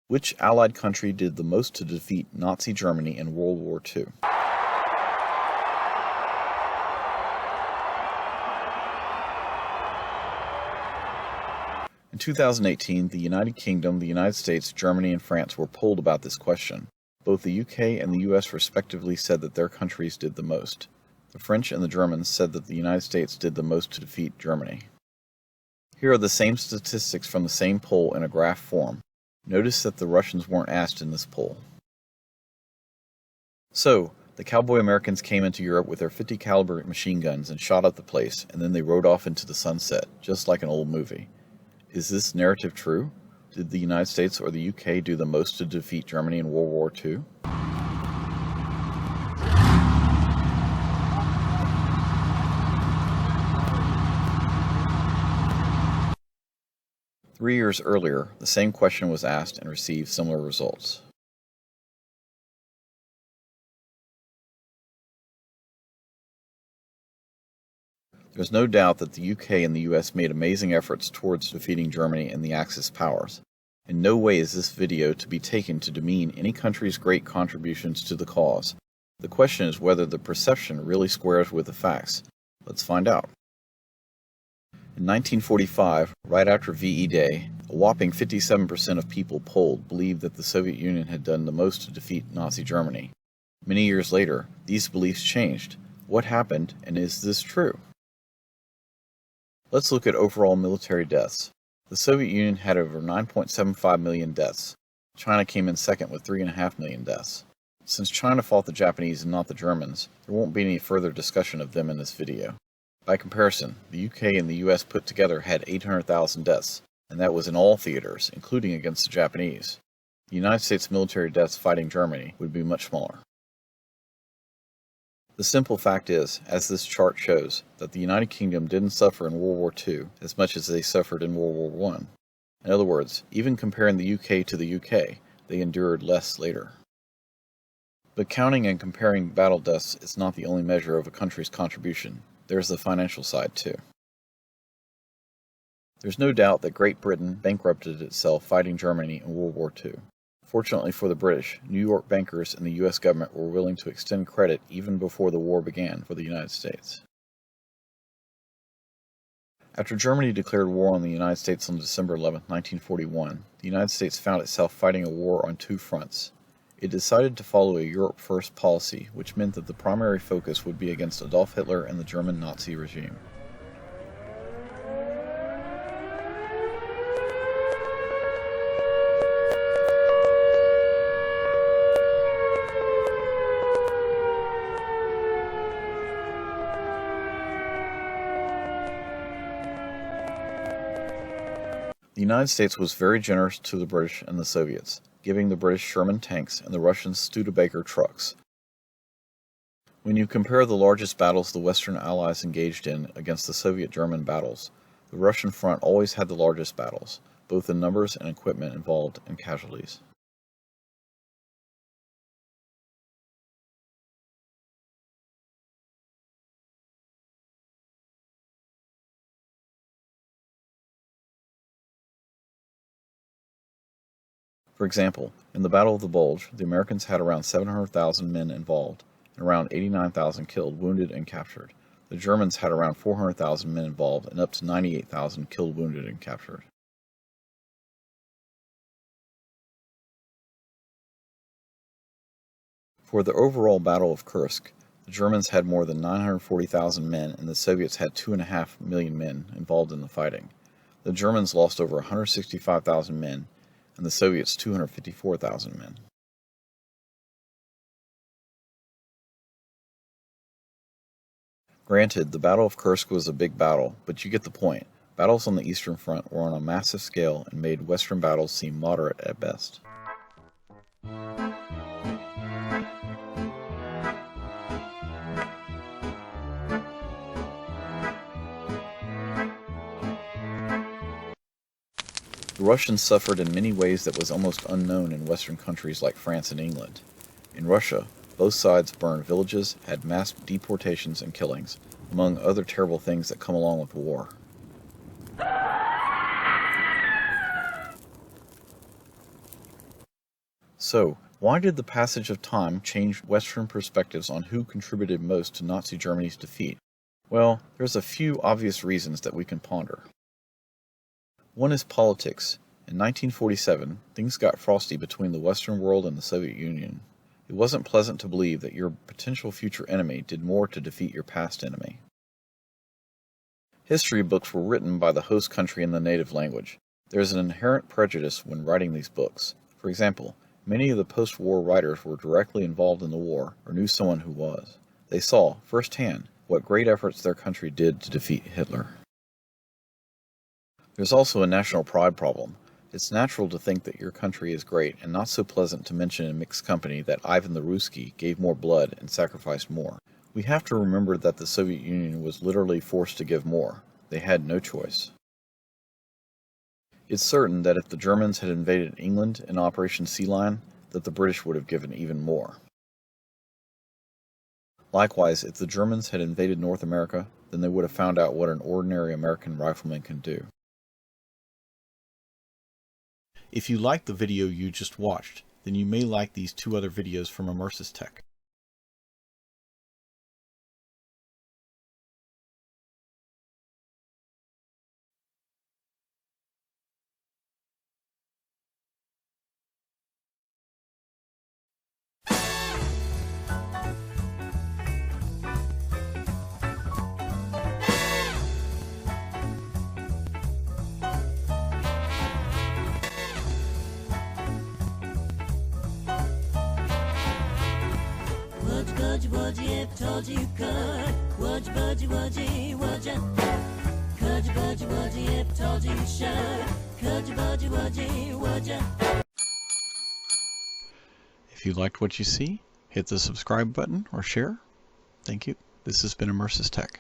Which Allied country did the most to defeat Nazi Germany in World War II? In 2018, the United Kingdom, the United States, Germany, and France were polled about this question. Both the UK and the US respectively said that their countries did the most. The French and the Germans said that the United States did the most to defeat Germany. Here are the same statistics from the same poll in a graph form. Notice that the Russians weren't asked in this poll. So, the cowboy Americans came into Europe with their 50 caliber machine guns and shot up the place, and then they rode off into the sunset, just like an old movie. Is this narrative true? Did the United States or the UK do the most to defeat Germany in World War II? Three years earlier, the same question was asked and received similar results. There's no doubt that the UK and the US made amazing efforts towards defeating Germany and the Axis powers. In no way is this video to be taken to demean any country's great contributions to the cause. The question is whether the perception really squares with the facts. Let's find out. In 1945, right after VE Day, a whopping 57% of people polled believed that the Soviet Union had done the most to defeat Nazi Germany. Many years later, these beliefs changed. What happened, and is this true? Let's look at overall military deaths. The Soviet Union had over 9.75 million deaths. China came in second with 3.5 million deaths. Since China fought the Japanese and not the Germans, there won't be any further discussion of them in this video. By comparison, the UK and the US put together had 800,000 deaths, and that was in all theaters, including against the Japanese. The United States military deaths fighting Germany would be much smaller. The simple fact is, as this chart shows, that the United Kingdom didn't suffer in World War II as much as they suffered in World War I. In other words, even comparing the UK to the UK, they endured less later. But counting and comparing battle deaths is not the only measure of a country's contribution. There's the financial side too. There's no doubt that Great Britain bankrupted itself fighting Germany in World War II. Fortunately for the British, New York bankers and the US government were willing to extend credit even before the war began for the United States. After Germany declared war on the United States on December 11, 1941, the United States found itself fighting a war on two fronts. It decided to follow a Europe First policy, which meant that the primary focus would be against Adolf Hitler and the German Nazi regime. The United States was very generous to the British and the Soviets, giving the British Sherman tanks and the Russians Studebaker trucks. When you compare the largest battles the Western Allies engaged in against the Soviet-German battles, the Russian front always had the largest battles, both in numbers and equipment involved and casualties. For example, in the Battle of the Bulge, the Americans had around 700,000 men involved, and around 89,000 killed, wounded, and captured. The Germans had around 400,000 men involved, and up to 98,000 killed, wounded, and captured. For the overall Battle of Kursk, the Germans had more than 940,000 men, and the Soviets had 2.5 million men involved in the fighting. The Germans lost over 165,000 men, and the Soviets 254,000 men. Granted, the Battle of Kursk was a big battle, but you get the point. Battles on the Eastern Front were on a massive scale and made Western battles seem moderate at best. The Russians suffered in many ways that was almost unknown in Western countries like France and England. In Russia, both sides burned villages, had mass deportations and killings, among other terrible things that come along with war. So, why did the passage of time change Western perspectives on who contributed most to Nazi Germany's defeat? Well, there's a few obvious reasons that we can ponder. One is politics. In 1947, things got frosty between the Western world and the Soviet Union. It wasn't pleasant to believe that your potential future enemy did more to defeat your past enemy. History books were written by the host country in the native language. There is an inherent prejudice when writing these books. For example, many of the post-war writers were directly involved in the war or knew someone who was. They saw, firsthand, what great efforts their country did to defeat Hitler. There's also a national pride problem. It's natural to think that your country is great and not so pleasant to mention in mixed company that Ivan the Ruski gave more blood and sacrificed more. We have to remember that the Soviet Union was literally forced to give more. They had no choice. It's certain that if the Germans had invaded England in Operation Sea Lion, that the British would have given even more. Likewise, if the Germans had invaded North America, then they would have found out what an ordinary American rifleman can do. If you liked the video you just watched, then you may like these two other videos from EmersusTech. Would you if told you could? Would you? Could you if told you should? Could you? If you liked what you see, hit the subscribe button or share. Thank you. This has been EmersusTech.